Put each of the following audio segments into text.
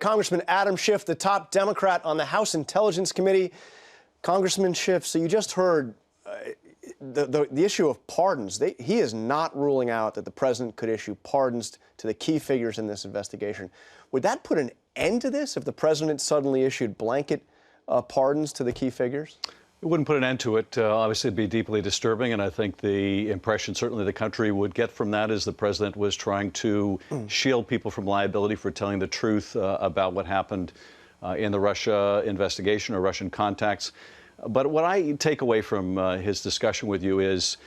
Congressman Adam Schiff, the top Democrat on the House Intelligence Committee. Congressman Schiff, so you just heard the issue of pardons. He is not ruling out that the president could issue pardons to the key figures in this investigation. Would that put an end to this if the president suddenly issued blanket pardons to the key figures? It wouldn't put an end to it. Obviously, it'd be deeply disturbing, and I think the impression certainly the country would get from that is the president was trying to shield people from liability for telling the truth about what happened in the Russia investigation or Russian contacts. But what I take away from his discussion with you is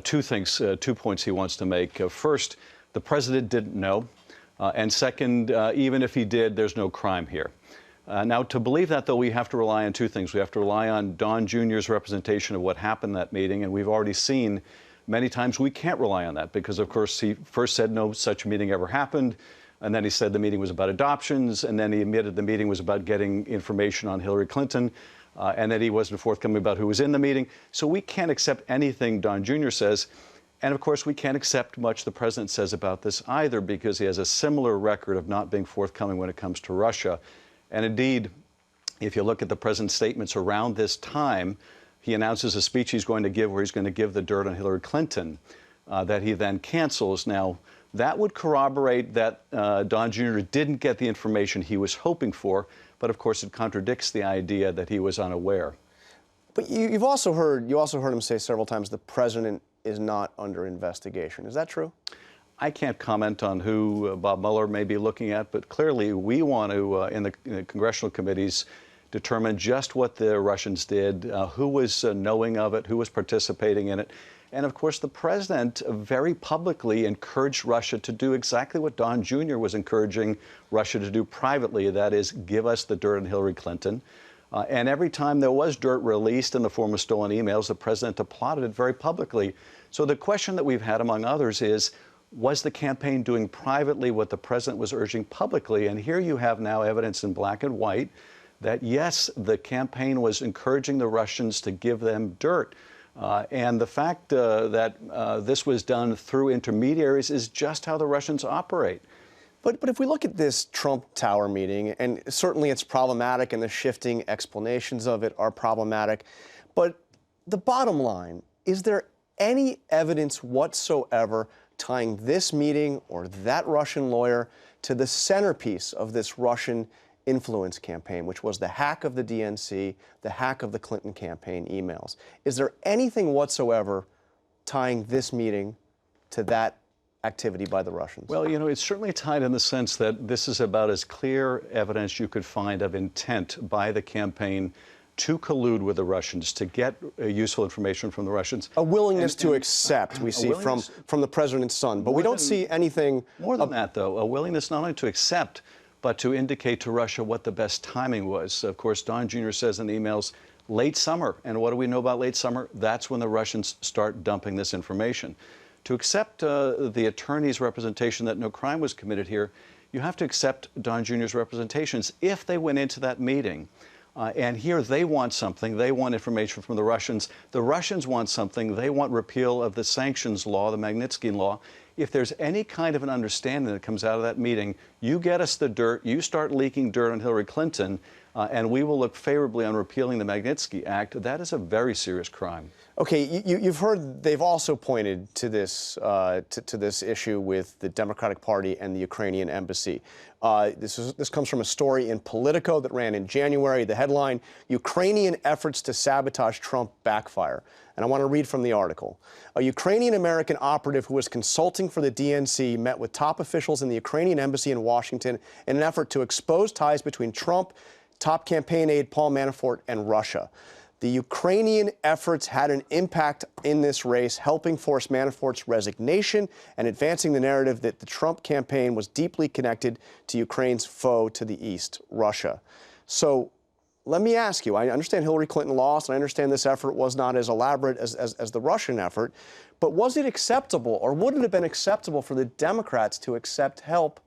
two things, 2 points he wants to make. First, the president didn't know. And second, even if he did, there's no crime here. Now, to believe that, though, we have to rely on two things. We have to rely on Don Jr.'s representation of what happened in that meeting, and we've already seen many times we can't rely on that because, of course, he first said no such meeting ever happened, and then he said the meeting was about adoptions, and then he admitted the meeting was about getting information on Hillary Clinton, and that he wasn't forthcoming about who was in the meeting. So we can't accept anything Don Jr. says. And, of course, we can't accept much the president says about this either because he has a similar record of not being forthcoming when it comes to Russia. And indeed, if you look at the president's statements around this time, he announces a speech he's going to give where he's going to give the dirt on Hillary Clinton that he then cancels. Now, that would corroborate that Don Jr. didn't get the information he was hoping for, but of course it contradicts the idea that he was unaware. But you also heard him say several times the president is not under investigation. Is that true? I can't comment on who Bob Mueller may be looking at, but clearly we want to, in the congressional committees, determine just what the Russians did, who was knowing of it, who was participating in it. And, of course, the president very publicly encouraged Russia to do exactly what Don Jr. was encouraging Russia to do privately, that is, give us the dirt on Hillary Clinton. And every time there was dirt released in the form of stolen emails, the president applauded it very publicly. So the question that we've had, among others, is, was the campaign doing privately what the president was urging publicly? And here you have now evidence in black and white that, yes, the campaign was encouraging the Russians to give them dirt. And the fact that this was done through intermediaries is just how the Russians operate. But if we look at this Trump Tower meeting, and certainly it's problematic and the shifting explanations of it are problematic, but the bottom line, is there any evidence whatsoever tying this meeting or that Russian lawyer to the centerpiece of this Russian influence campaign, which was the hack of the DNC, the hack of the Clinton campaign emails? Is there anything whatsoever tying this meeting to that activity by the Russians? Well, you know, it's certainly tied in the sense that this is about as clear evidence you could find of intent by the campaign to collude with the Russians, to get useful information from the Russians. A willingness to accept, we see from the president's son, but we don't see anything. More than that, though, a willingness not only to accept, but to indicate to Russia what the best timing was. Of course, Don Jr. says in the emails, late summer. And what do we know about late summer? That's when the Russians start dumping this information. To accept the attorney's representation that no crime was committed here, you have to accept Don Jr.'s representations if they went into that meeting. And here they want something. They want information from the Russians. The Russians want something. They want repeal of the sanctions law, the Magnitsky law. If there's any kind of an understanding that comes out of that meeting, you get us the dirt, you start leaking dirt on Hillary Clinton, and we will look favorably on repealing the Magnitsky Act. That is a very serious crime. Okay, you've heard they've also pointed to this this issue with the Democratic Party and the Ukrainian embassy. This comes from a story in Politico that ran in January. The headline: Ukrainian efforts to sabotage Trump backfire. And I want to read from the article. A Ukrainian-American operative who was consulting for the DNC met with top officials in the Ukrainian embassy in Washington in an effort to expose ties between Trump, top campaign aide Paul Manafort, and Russia. The Ukrainian efforts had an impact in this race, helping force Manafort's resignation and advancing the narrative that the Trump campaign was deeply connected to Ukraine's foe to the east, Russia. So let me ask you, I understand Hillary Clinton lost, and I understand this effort was not as elaborate as the Russian effort, but was it acceptable, or would it have been acceptable for the Democrats to accept help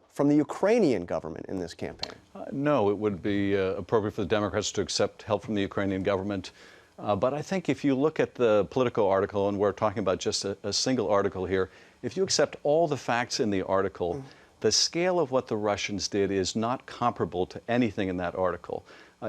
from the Ukrainian government in this campaign? No, it would be appropriate for the Democrats to accept help from the Ukrainian government. But I think if you look at the Politico article, and we're talking about just a single article here, if you accept all the facts in the article, the scale of what the Russians did is not comparable to anything in that article.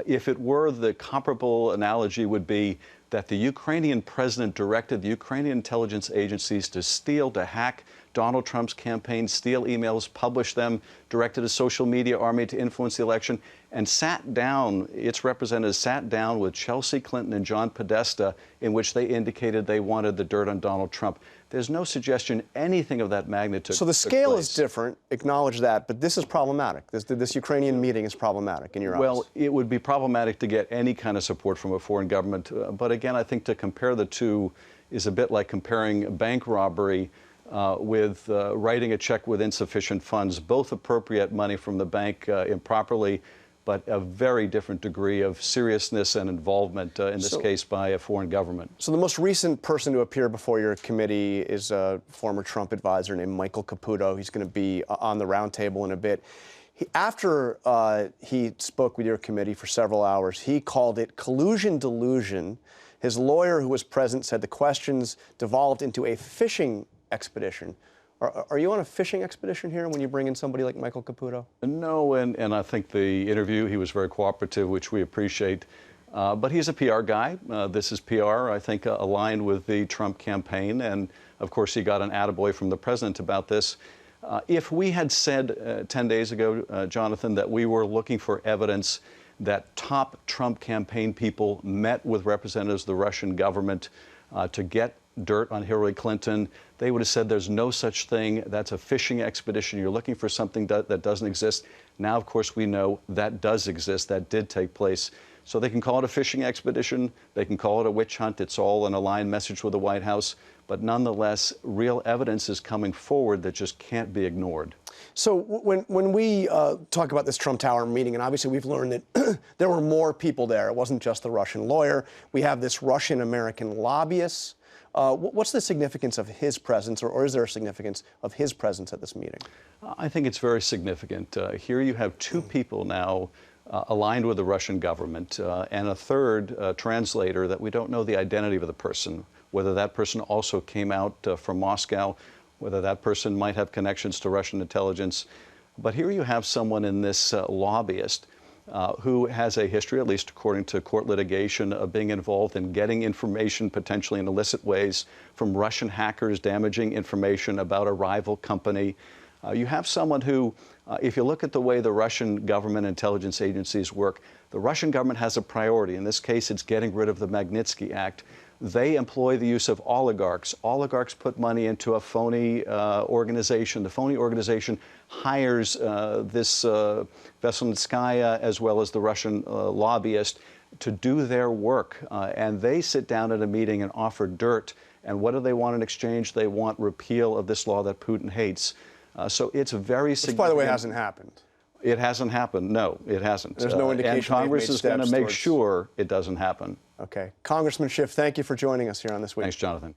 If it were, the comparable analogy would be that the Ukrainian president directed the Ukrainian intelligence agencies to steal, to hack Donald Trump's campaign, steal emails, publish them, directed a social media army to influence the election, and sat down, its representatives sat down with Chelsea Clinton and John Podesta, in which they indicated they wanted the dirt on Donald Trump. There's no suggestion anything of that magnitude. So the scale is different, acknowledge that, but this is problematic. This Ukrainian meeting is problematic in your eyes. Well, it would be problematic to get any kind of support from a foreign government. But again, I think to compare the two is a bit like comparing bank robbery with writing a check with insufficient funds. Both appropriate money from the bank improperly, but a very different degree of seriousness and involvement, in this case, by a foreign government. So the most recent person to appear before your committee is a former Trump advisor named Michael Caputo. He's going to be on the roundtable in a bit. After he spoke with your committee for several hours, he called it collusion delusion. His lawyer, who was present, said the questions devolved into a fishing expedition. Are you on a fishing expedition here when you bring in somebody like Michael Caputo? No, and I think the interview, he was very cooperative, which we appreciate. But he's a PR guy. This is PR, I think, aligned with the Trump campaign. And, of course, he got an attaboy from the president about this. If we had said 10 days ago, Jonathan, that we were looking for evidence that top Trump campaign people met with representatives of the Russian government to get dirt on Hillary Clinton, they would have said there's no such thing. That's a fishing expedition. You're looking for something that doesn't exist. Now, of course, we know that does exist. That did take place. So they can call it a fishing expedition. They can call it a witch hunt. It's all an aligned message with the White House. But nonetheless, real evidence is coming forward that just can't be ignored. So when we talk about this Trump Tower meeting, and obviously we've learned that there were more people there. It wasn't just the Russian lawyer. We have this Russian-American lobbyist. What's the significance of his presence, or is there a significance of his presence at this meeting? I think it's very significant. Here you have two people now aligned with the Russian government, and a third translator that we don't know the identity of the person, whether that person also came out from Moscow, whether that person might have connections to Russian intelligence. But here you have someone in this lobbyist who has a history, at least according to court litigation, of being involved in getting information potentially in illicit ways from Russian hackers, damaging information about a rival company. You have someone who, if you look at the way the Russian government intelligence agencies work, the Russian government has a priority. In this case, it's getting rid of the Magnitsky Act. They employ the use of oligarchs. Oligarchs put money into a phony organization. The phony organization hires this Veselnitskaya as well as the Russian lobbyist to do their work. And they sit down at a meeting and offer dirt. And what do they want in exchange? They want repeal of this law that Putin hates. So it's very significant. Which, by the way, hasn't happened. It hasn't happened. No, it hasn't. There's no indication. And Congress is going to make sure it doesn't happen. Okay. Congressman Schiff, thank you for joining us here on This Week. Thanks, Jonathan.